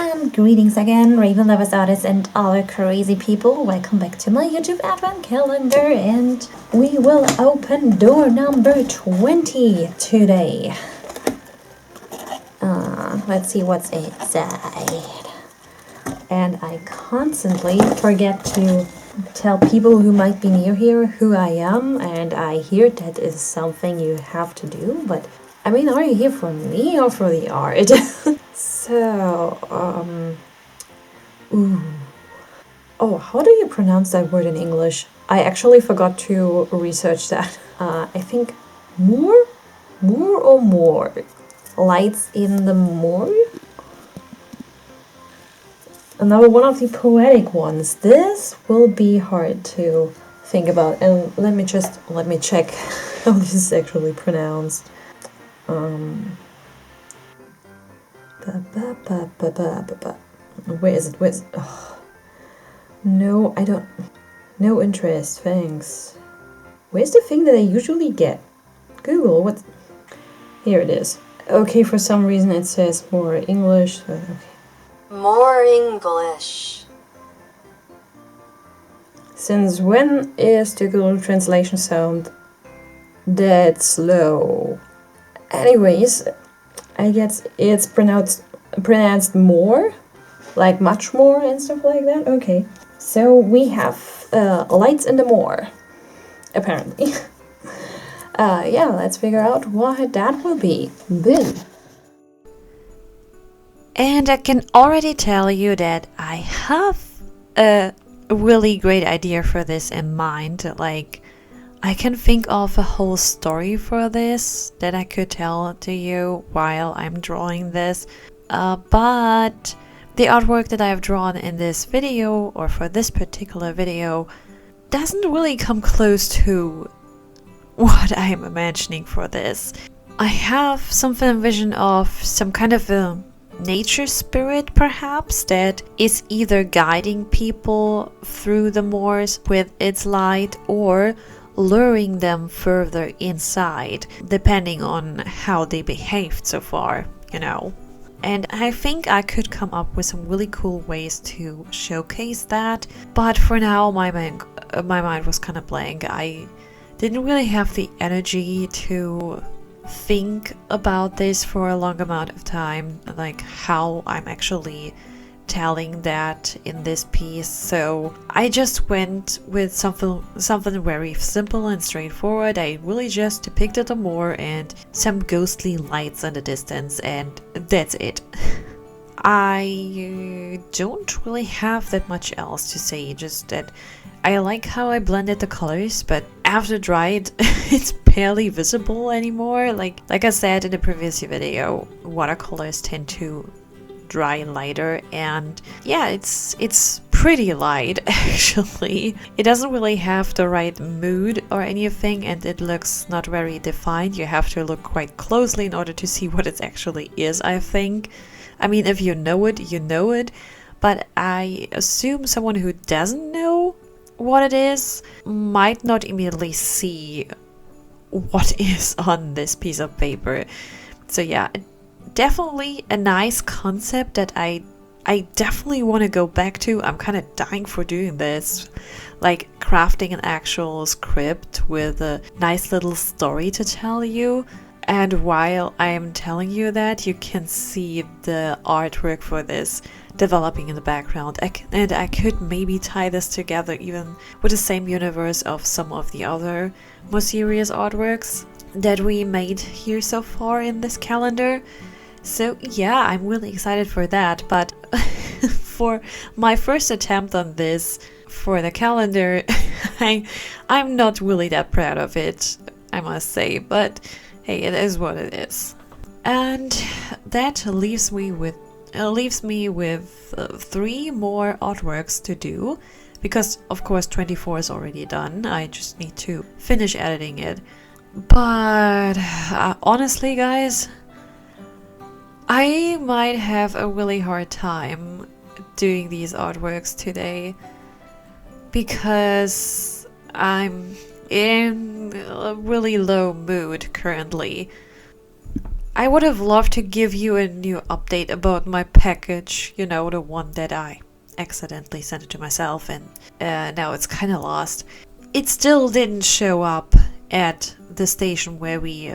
And greetings again, Raven Lovers Artists and other crazy people. Welcome back to my YouTube Advent Calendar, and we will open door number 20 today. Let's see what's inside. And I constantly forget to tell people who might be near here who I am, and I hear that is something you have to do, but I mean, are you here for me or for the art? So, ooh. Oh, how do you pronounce that word in English? I actually forgot to research that. I think more or more? Lights in the more? Another one of the poetic ones. This will be hard to think about. And let me check how this is actually pronounced. Where is it? Oh. No, I don't. No interest, thanks. Where's the thing that I usually get? Google, what? Here it is. Okay, for some reason it says more English. So okay. More English. Since when is the Google translation sound that slow? Anyways, I guess it's pronounced more, like much more and stuff like that. Okay, so we have lights in the more, apparently. Yeah, let's figure out what that will be. Boom. And I can already tell you that I have a really great idea for this in mind. Like, I can think of a whole story for this that I could tell to you while I'm drawing this. But the artwork that I've drawn in this video, or for this particular video, doesn't really come close to what I'm imagining for this. I have some vision of some kind of a nature spirit, perhaps, that is either guiding people through the moors with its light or luring them further inside, depending on how they behaved so far, you know. And I think I could come up with some really cool ways to showcase that, but for now my mind was kind of blank. I didn't really have the energy to think about this for a long amount of time, like how I'm actually telling that in this piece. So I just went with something very simple and straightforward. I really just depicted a moor and some ghostly lights in the distance, and that's it. I don't really have that much else to say, just that I like how I blended the colors, but after dried, it's barely visible anymore. Like I said in the previous video, watercolors tend to dry lighter, and yeah, it's pretty light actually. It doesn't really have the right mood or anything, and it looks not very defined. You have to look quite closely in order to see what it actually is, I think. I mean, if you know it, you know it, but I assume someone who doesn't know what it is might not immediately see what is on this piece of paper. So yeah, definitely a nice concept that I definitely want to go back to. I'm kind of dying for doing this, like crafting an actual script with a nice little story to tell you. And while I am telling you that, you can see the artwork for this developing in the background. And I could maybe tie this together even with the same universe of some of the other more serious artworks that we made here so far in this calendar. So yeah, I'm really excited for that. But for my first attempt on this for the calendar, I'm not really that proud of it, I must say. But hey, it is what it is. And that leaves me with 3 more artworks to do, because of course 24 is already done. I just need to finish editing it. But honestly, guys, I might have a really hard time doing these artworks today because I'm in a really low mood currently. I would have loved to give you a new update about my package, you know, the one that I accidentally sent it to myself, and now it's kind of lost. It still didn't show up at the station where we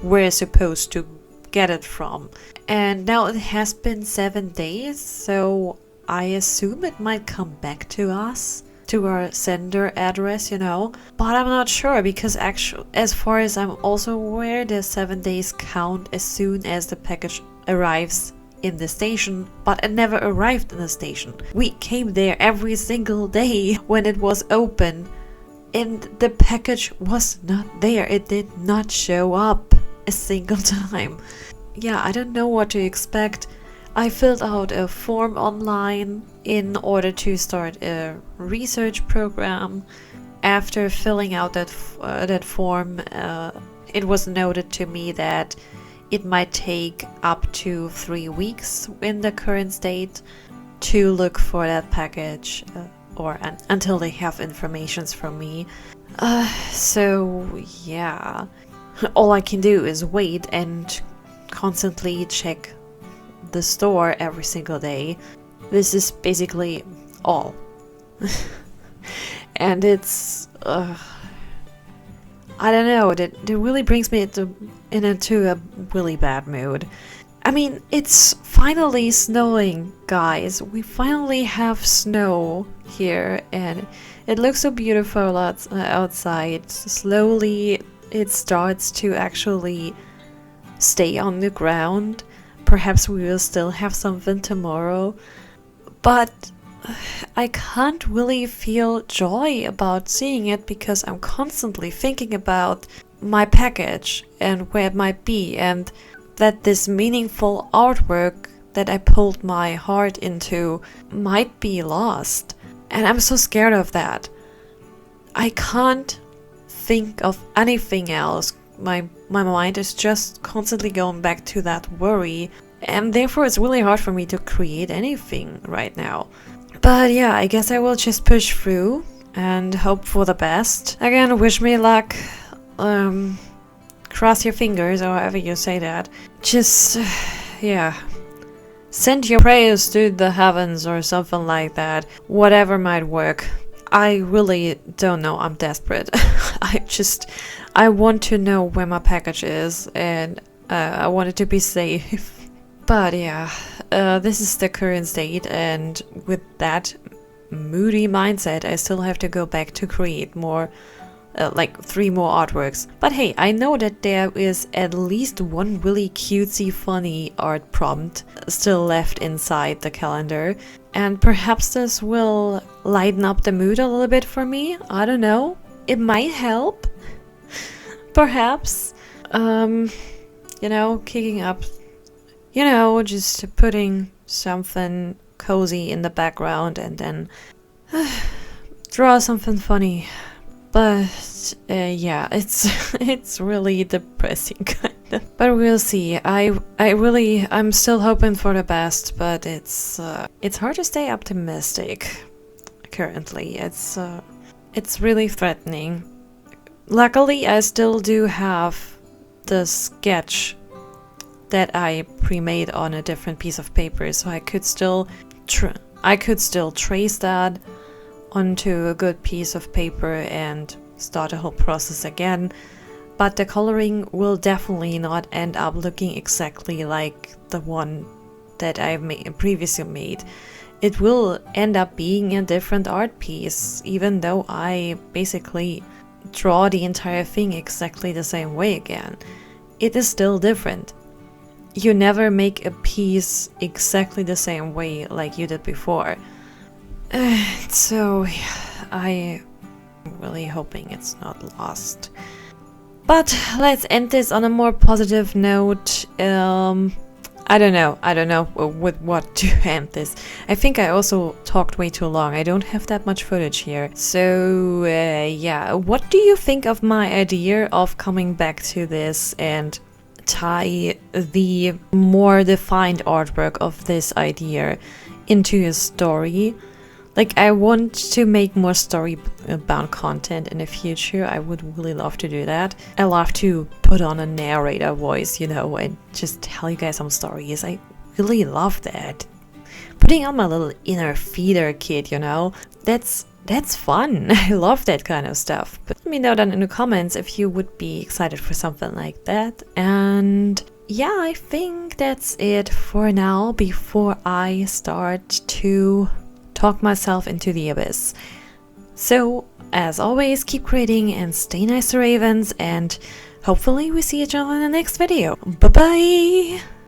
were supposed to get it from. And now it has been 7 days, so I assume it might come back to us, to our sender address, you know. But I'm not sure, because actually, as far as I'm also aware, the 7 days count as soon as the package arrives in the station, but it never arrived in the station. We came there every single day when it was open, and the package was not there. It did not show up a single time. Yeah, I don't know what to expect. I filled out a form online in order to start a research program. After filling out that form, it was noted to me that it might take up to 3 weeks in the current state to look for that package, until they have informations from me. So yeah, all I can do is wait and constantly check the store every single day. This is basically all. And it's I don't know, it really brings me into a really bad mood. I mean, it's finally snowing, guys. We finally have snow here, and it looks so beautiful outside. Slowly it starts to actually stay on the ground. Perhaps we will still have something tomorrow, but I can't really feel joy about seeing it, because I'm constantly thinking about my package and where it might be, and that this meaningful artwork that I pulled my heart into might be lost. And I'm so scared of that. I can't think of anything else. My mind is just constantly going back to that worry, and therefore it's really hard for me to create anything right now. But yeah, I guess I will just push through and hope for the best. Again, wish me luck. Cross your fingers, or however you say that. Just, yeah. Send your prayers to the heavens or something like that. Whatever might work. I really don't know. I'm desperate. I want to know where my package is, and I want it to be safe. But yeah, this is the current state, and with that moody mindset, I still have to go back to create more, like 3 more artworks. But hey, I know that there is at least one really cutesy funny art prompt still left inside the calendar, and perhaps this will lighten up the mood a little bit for me. I don't know. It might help. Perhaps. You know, kicking up, you know, just putting something cozy in the background and then draw something funny. But yeah, it's really depressing kind of. But we'll see. I'm still hoping for the best, but it's hard to stay optimistic currently. It's really threatening. Luckily, I still do have the sketch that I pre-made on a different piece of paper, so I could still trace that onto a good piece of paper and start the whole process again. But the coloring will definitely not end up looking exactly like the one that I previously made. It will end up being a different art piece, even though I basically draw the entire thing exactly the same way again. It is still different. You never make a piece exactly the same way like you did before. So I'm really hoping it's not lost. But let's end this on a more positive note. I don't know with what to end this. I think I also talked way too long. I don't have that much footage here. So yeah, what do you think of my idea of coming back to this and tie the more defined artwork of this idea into a story? Like, I want to make more story-bound content in the future. I would really love to do that. I love to put on a narrator voice, you know, and just tell you guys some stories. I really love that. Putting on my little inner feeder kid, you know, that's fun. I love that kind of stuff. But let me know down in the comments if you would be excited for something like that. And yeah, I think that's it for now before I start to talk myself into the abyss. So, as always, keep creating and stay nice to ravens, and hopefully we see each other in the next video. Bye bye!